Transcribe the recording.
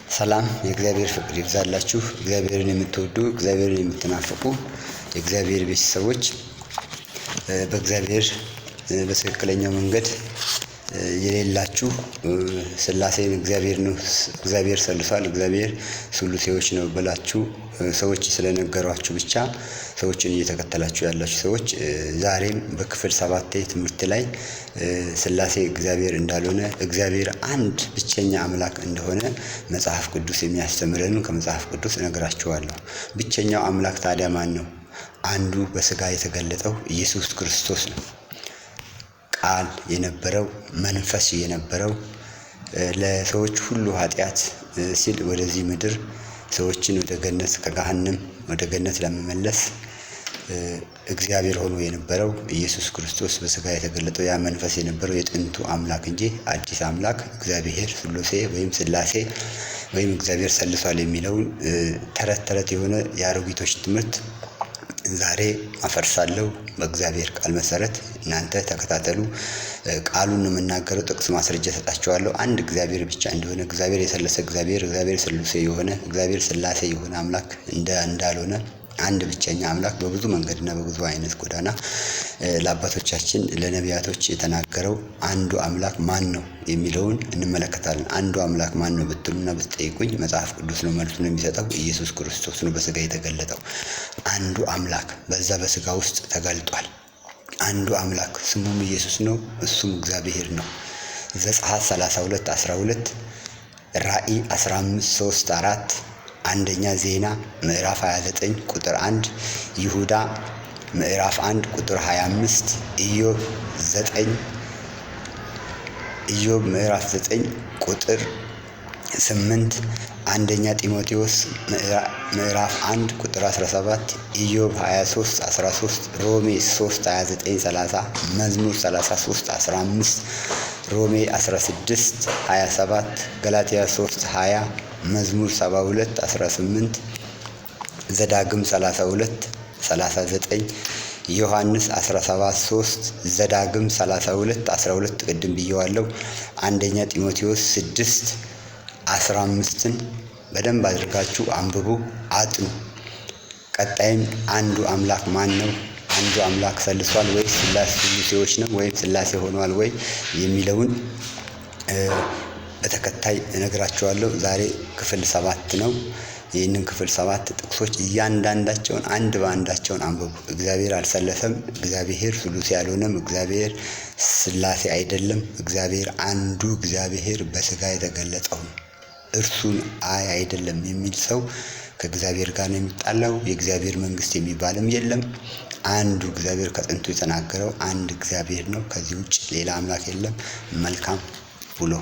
ሰላም የእግዚአብሔር ፍቅር ይብዛላችሁ። እግዚአብሔርን የምትወዱ እግዚአብሔርን የምትናፍቁ የእግዚአብሔር ቤተሰቦች በእግዚአብሔር በትክክለኛው መንገድ የሌላችሁ ሥላሴን እግዚአብሔር ሰልሷል፣ እግዚአብሔር ሥሉሴዎች ነው ብላችሁ ሰዎች ስለነገሯችሁ ብቻ ሰዎችን እየተከተላችሁ ያላችሁ ሰዎች ዛሬም በክፍል 7 ትምህርት ላይ ሥላሴ እግዚአብሔር እንዳልሆነ እግዚአብሔር አንድ ብቸኛ አምላክ እንደሆነ መጽሐፍ ቅዱስ የሚያስተምረንን ከመጽሐፍ ቅዱስ እነግራችኋለሁ። ብቸኛው አምላክ ታዲያ ማን ነው? አንዱ በሥጋ የተገለጠው ኢየሱስ ክርስቶስ ነው። ቃል የነበረው መንፈስ የነበረው ለሰዎች ሁሉ ኃጢአት ሲል ወደዚህ ምድር ሰዎችን ወደ ገነት ከገሃነም ወደ ገነት ለመመለስ እግዚአብሔር ሆኖ የነበረው ኢየሱስ ክርስቶስ በሥጋ የተገለጠው ያ መንፈስ የነበረው የጥንቱ አምላክ እንጂ አዲስ አምላክ እግዚአብሔር ሥሉሴ ወይም ሥላሴ ወይም እግዚአብሔር ሰልሷል የሚለውን ተረት የሆነ የአሮጊቶች ትምህርት ዛሬ አፈርሳለሁ። በእግዚአብሔር ቃል መሰረት እናንተ ተከታተሉ። ቃሉን ነው የምናገረው፣ ጥቅስ ማስረጃ ሰጣችኋለሁ። አንድ እግዚአብሔር ብቻ እንደሆነ እግዚአብሔር የሰለሰ እግዚአብሔር ሥሉሴ የሆነ እግዚአብሔር ሥላሴ የሆነ አምላክ እንዳልሆነ አንድ ብቸኛ አምላክ በብዙ መንገድና በብዙ አይነት ጎዳና ለአባቶቻችን ለነቢያቶች የተናገረው አንዱ አምላክ ማን ነው የሚለውን እንመለከታለን። አንዱ አምላክ ማን ነው ብትሉና ብትጠይቁኝ መጽሐፍ ቅዱስ ነው መልሱን የሚሰጠው። ኢየሱስ ክርስቶስ ነው በሥጋ የተገለጠው። አንዱ አምላክ በዛ በሥጋ ውስጥ ተገልጧል። አንዱ አምላክ ስሙም ኢየሱስ ነው፣ እሱም እግዚአብሔር ነው። ዘጸአት 32:12 ራእይ 15:3-4 አንደኛ ዜና ምዕራፍ 29 ቁጥር 1 ይሁዳ ምዕራፍ 1 ቁጥር 25 ኢዮብ ምዕራፍ 9 ቁጥር 8 አንደኛ ጢሞቴዎስ ምዕራፍ 1 ቁጥር 17 ኢዮብ 23:13 ሮሜ 3:29-30 መዝሙር 33:15 ሮሜ 16:27 ገላትያ 3:20 መዝሙር 72:18 ዘዳግም 32:39 ዮሐንስ 17:3 ዘዳግም 32:12 ቅድም ብየዋለሁ። አንደኛ ጢሞቴዎስ 6:15ን በደንብ አድርጋችሁ አንብቡ፣ አጥኑ። ቀጣይም አንዱ አምላክ ማን ነው? አንዱ አምላክ ሰልሷል ወይ ሥሉሴዎች ነው ወይም ሥላሴ ሆኗል ወይ የሚለውን በተከታይ እነግራችኋለሁ። ዛሬ ክፍል 7 ነው። ይህንን ክፍል 7 ጥቅሶች እያንዳንዳቸውን አንድ በአንዳቸውን አንብቡ። እግዚአብሔር አልሰለሰም፣ እግዚአብሔር ሥሉሴ አልሆነም፣ እግዚአብሔር ሥላሴ አይደለም። እግዚአብሔር አንዱ እግዚአብሔር በሥጋ የተገለጠው እርሱን አይደለም የሚል ሰው ከእግዚአብሔር ጋር ነው የሚጣላው። የእግዚአብሔር መንግሥት የሚባልም የለም። አንዱ እግዚአብሔር ከጥንቱ የተናገረው አንድ እግዚአብሔር ነው። ከዚህ ውጭ ሌላ አምላክ የለም። መልካም ውሎ